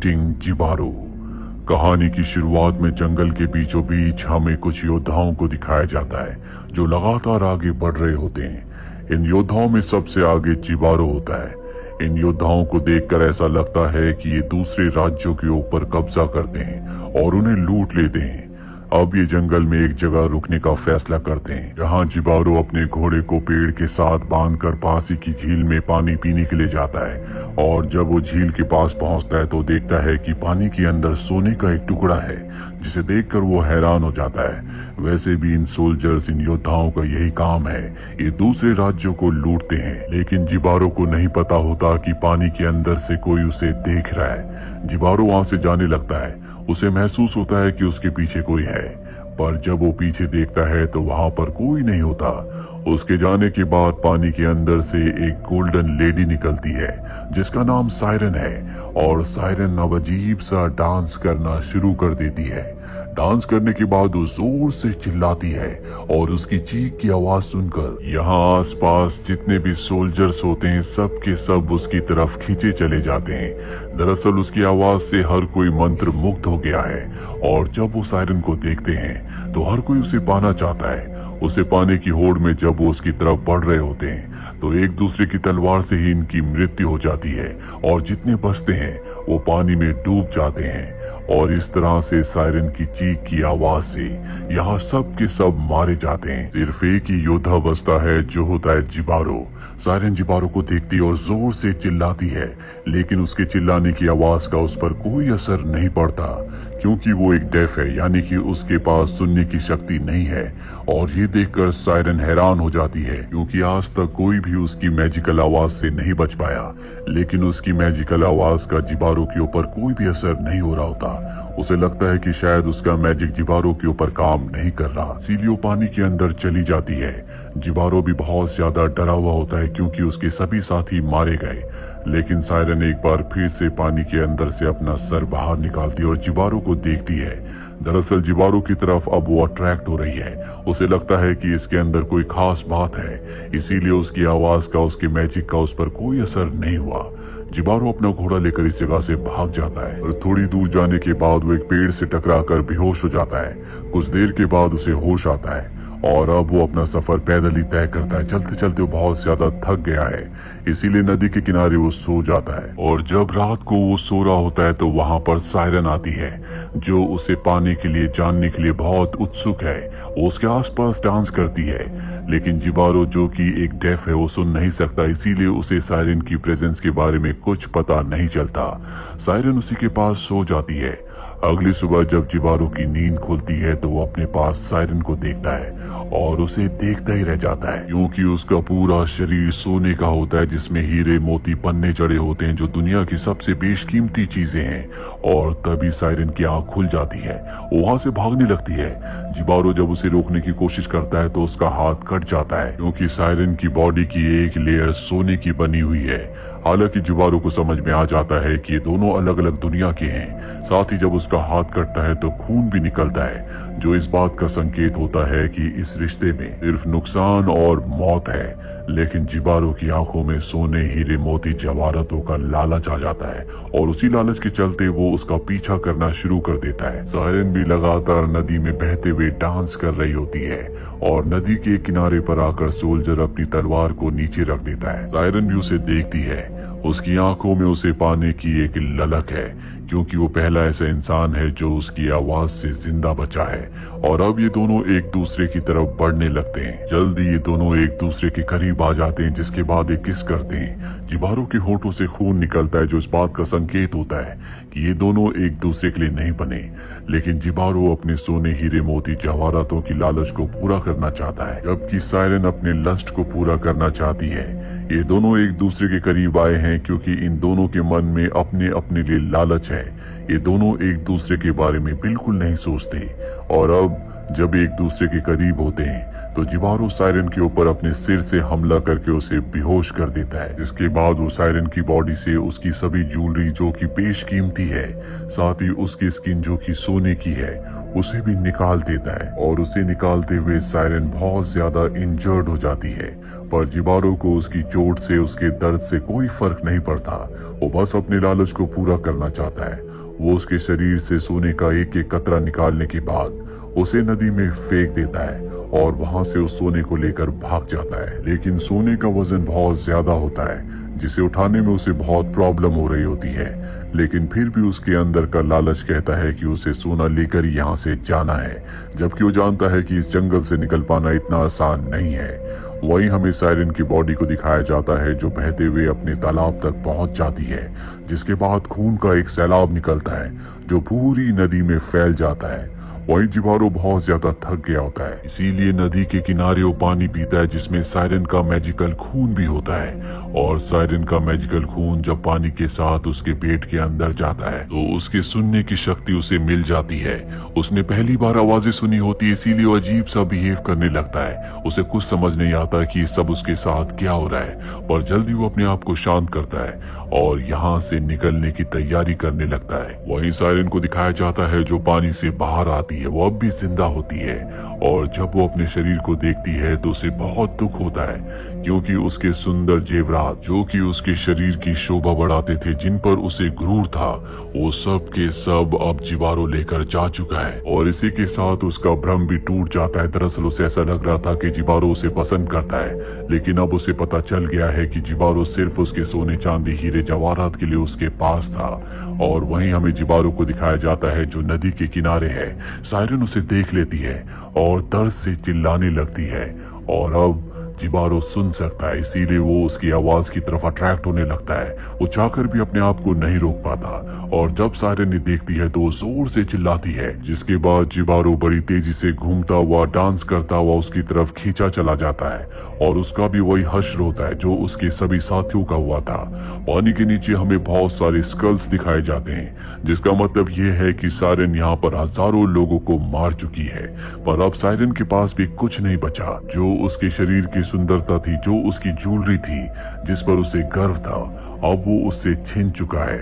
Hunting जिबारो। कहानी की शुरुआत में जंगल के बीचों बीच हमें कुछ योद्धाओं को दिखाया जाता है जो लगातार आगे बढ़ रहे होते हैं। इन योद्धाओं में सबसे आगे जिबारो होता है। इन योद्धाओं को देखकर ऐसा लगता है कि ये दूसरे राज्यों के ऊपर कब्जा करते हैं और उन्हें लूट लेते हैं। अब ये जंगल में एक जगह रुकने का फैसला करते हैं जहाँ जिबारो अपने घोड़े को पेड़ के साथ बांधकर पास ही की झील में पानी पीने के लिए जाता है। और जब वो झील के पास पहुंचता है तो देखता है कि पानी के अंदर सोने का एक टुकड़ा है, जिसे देखकर वो हैरान हो जाता है। वैसे भी इन सोल्जर्स, इन योद्धाओं का यही काम है, ये दूसरे राज्यों को लूटते हैं। लेकिन जिबारो को नहीं पता होता कि पानी के अंदर से कोई उसे देख रहा है। जिबारो वहां से जाने लगता है। उसे महसूस होता है कि उसके पीछे कोई है, पर जब वो पीछे देखता है तो वहां पर कोई नहीं होता। उसके जाने के बाद पानी के अंदर से एक गोल्डन लेडी निकलती है जिसका नाम सायरन है। और सायरन अब अजीब सा डांस करना शुरू कर देती है। डांस करने के बाद वो जोर से चिल्लाती है और उसकी चीख की आवाज सुनकर यहाँ आसपास जितने भी सोल्जर्स होते हैं सब के सब उसकी तरफ खींचे चले जाते हैं। दरअसल उसकी आवाज से हर कोई मंत्र मुग्ध हो गया है और जब वो सायरन को देखते हैं तो हर कोई उसे पाना चाहता है। उसे पाने की होड़ में जब वो उसकी तरफ बढ़ रहे होते हैं तो एक दूसरे की तलवार से ही इनकी मृत्यु हो जाती है और जितने बचते हैं वो पानी में डूब जाते हैं। और इस तरह से सायरन की चीख की आवाज से यहाँ सब के सब मारे जाते हैं। सिर्फ एक ही योद्धा बचता है जो होता है जिबारो। सायरन जिबारो को देखती और जोर से चिल्लाती है, लेकिन उसके चिल्लाने की आवाज का उस पर कोई असर नहीं पड़ता क्योंकि वो एक डेफ है, यानी कि उसके पास सुनने की शक्ति नहीं है। और ये देखकर सायरन हैरान हो जाती है क्योंकि आज तक कोई भी उसकी मैजिकल आवाज से नहीं बच पाया। लेकिन उसकी मैजिकल आवाज का जिबारो के ऊपर कोई भी असर नहीं हो रहा होता। उसे लगता है कि शायद उसका मैजिक जिबारो के ऊपर काम नहीं कर रहा, इसीलिए वो पानी के अंदर चली जाती है। जिबारो भी बहुत ज्यादा डरा हुआ होता है क्योंकि उसके सभी साथी मारे गए। लेकिन सायरन एक बार फिर से पानी के अंदर से अपना सर बाहर निकालती और जिबारो को देखती है। दरअसल जिबारो की तरफ अब वो अट्रैक्ट हो रही है। उसे लगता है कि इसके अंदर कोई खास बात है, इसीलिए उसकी आवाज का, उसके मैजिक का उस पर कोई असर नहीं हुआ। जिबारो अपना घोड़ा लेकर इस जगह से भाग जाता है और थोड़ी दूर जाने के बाद वो एक पेड़ से टकराकर बेहोश हो जाता है। कुछ देर के बाद उसे होश आता है और अब वो अपना सफर पैदल ही तय करता है। चलते चलते वो बहुत ज्यादा थक गया है, इसीलिए नदी के किनारे वो सो जाता है। और जब रात को वो सो रहा होता है तो वहां पर सायरन आती है जो उसे पाने के लिए, जानने के लिए बहुत उत्सुक है। वो उसके आसपास डांस करती है, लेकिन जिबारो जो कि एक डेफ है वो सुन नहीं सकता, इसीलिए उसे सायरन की प्रेजेंस के बारे में कुछ पता नहीं चलता। सायरन उसी के पास सो जाती है। अगली सुबह जब जिबारो की नींद खुलती है तो वो अपने पास सायरन को देखता है और उसे देखता ही रह जाता है क्योंकि उसका पूरा शरीर सोने का होता है जिसमें हीरे, मोती, पन्ने जड़े होते हैं जो दुनिया की सबसे बेशकीमती चीजें हैं। और तभी सायरन की आंख खुल जाती है, वो वहां से भागने लगती है। जिबारो जब उसे रोकने की कोशिश करता है तो उसका हाथ कट जाता है क्योंकि सायरन की बॉडी की एक लेयर सोने की बनी हुई है। हालांकि जिबारो को समझ में आ जाता है कि ये दोनों अलग अलग दुनिया के हैं। साथ ही जब उसका हाथ कटता है तो खून भी निकलता है, जो इस बात का संकेत होता है कि इस रिश्ते में सिर्फ नुकसान और मौत है। लेकिन जिबारो की आंखों में सोने, हीरे, मोती, जवाहरातों का लालच आ जाता है और उसी लालच के चलते वो उसका पीछा करना शुरू कर देता है। सायरन भी लगातार नदी में बहते हुए डांस कर रही होती है और नदी के किनारे पर आकर सोल्जर अपनी तलवार को नीचे रख देता है। सायरन भी उसे देखती है। उसकी आंखों में उसे पाने की एक ललक है क्योंकि वो पहला ऐसा इंसान है जो उसकी आवाज से जिंदा बचा है। और अब ये दोनों एक दूसरे की तरफ बढ़ने लगते हैं। जल्दी ये दोनों एक दूसरे के करीब आ जाते हैं, जिसके बाद ये किस करते हैं। जिबारो के होठों से खून निकलता है जो इस बात का संकेत होता है कि ये दोनों एक दूसरे के लिए नहीं बने। लेकिन जिबारो अपने सोने, हीरे, मोती, जवाहरातों की लालच को पूरा करना चाहता है, जबकि सायरन अपने लस्ट को पूरा करना चाहती है। ये दोनों एक दूसरे के करीब आए हैं क्योंकि इन दोनों के मन में अपने अपने लिए लालच है। ये दोनों एक दूसरे के बारे में बिल्कुल नहीं सोचते। और अब जब एक दूसरे के करीब होते हैं तो जिबारो सायरन के ऊपर अपने सिर से हमला करके उसे बेहोश कर देता है। इसके बाद वो सायरन की बॉडी से उसकी सभी ज्वेलरी जो कि बेशकीमती है, साथ ही उसकी स्किन जो कि सोने की है, उसे भी निकाल देता है। और उसे निकालते हुए सायरन बहुत ज्यादा इंजर्ड हो जाती है, पर जिबारो को उसकी चोट से, उसके दर्द से कोई फर्क नहीं पड़ता। वो बस अपने लालच को पूरा करना चाहता है। वो उसके शरीर से सोने का एक एक कतरा निकालने के बाद उसे नदी में फेंक देता है और वहां से उस सोने को लेकर भाग जाता है। लेकिन सोने का वजन बहुत ज्यादा होता है जिसे उठाने में उसे बहुत प्रॉब्लम हो रही होती है, लेकिन फिर भी उसके अंदर का लालच कहता है कि उसे सोना लेकर यहाँ से जाना है, जबकि वो जानता है कि इस जंगल से निकल पाना इतना आसान नहीं है। वहीं हमें सायरन की बॉडी को दिखाया जाता है जो बहते हुए अपने तालाब तक पहुंच जाती है, जिसके बाद खून का एक सैलाब निकलता है जो पूरी नदी में फैल जाता है। वहीं जिबारो बहुत ज्यादा थक गया होता है, इसीलिए नदी के किनारे वो पानी पीता है जिसमें सायरन का मैजिकल खून भी होता है। और सायरन का मैजिकल खून जब पानी के साथ उसके पेट के अंदर जाता है तो उसके सुनने की शक्ति उसे मिल जाती है। उसने पहली बार आवाजें सुनी होती है, इसीलिए वो अजीब सा बिहेव करने लगता है। उसे कुछ समझ नहीं आता कि सब उसके साथ क्या हो रहा है, पर जल्दी वो अपने आप को शांत करता है और यहाँ से निकलने की तैयारी करने लगता है। वहीं सायरन को दिखाया जाता है जो पानी से बाहर आती है, वो अब भी जिंदा होती है और जब वो अपने शरीर को देखती है तो उसे बहुत दुख होता है, क्योंकि उसके सुंदर जेवरात जो कि उसके शरीर की शोभा बढ़ाते थे, जिन पर उसे गुरूर था, वो सब के सब अब जिबारो लेकर जा चुका है। और इसी के साथ उसका भ्रम भी टूट जाता है। दरअसल उसे ऐसा लग रहा था कि जिबारो उसे पसंद करता है, लेकिन अब उसे पता चल गया है कि जिबारो सिर्फ उसके सोने चांदी हीरे जवाहरात के लिए उसके पास था। और वहीं हमें जिबारो को दिखाया जाता है जो नदी के किनारे है। सायरन उसे देख लेती है और दर्द से चिल्लाने लगती है और अब जिबारो सुन सकता है, इसीलिए वो उसकी आवाज की तरफ अट्रैक्ट होने लगता है। वो चाहकर भी अपने आप को नहीं रोक पाता और जब सायरन देखती है तो वो जोर से चिल्लाती है, जिसके बाद जिबारो बड़ी तेजी से घूमता हुआ डांस करता हुआ उसकी तरफ खींचा चला जाता है और उसका भी वही हश्र होता है जो उसके सभी साथियों का हुआ था। पानी के नीचे हमें बहुत सारे स्कल्स दिखाए जाते हैं, जिसका मतलब ये है कि सायरन यहाँ पर हजारों लोगों को मार चुकी है। पर अब सायरन के पास भी कुछ नहीं बचा। जो उसके शरीर की सुंदरता थी, जो उसकी ज्वेलरी थी, जिस पर उसे गर्व था, अब वो उससे छिन चुका है।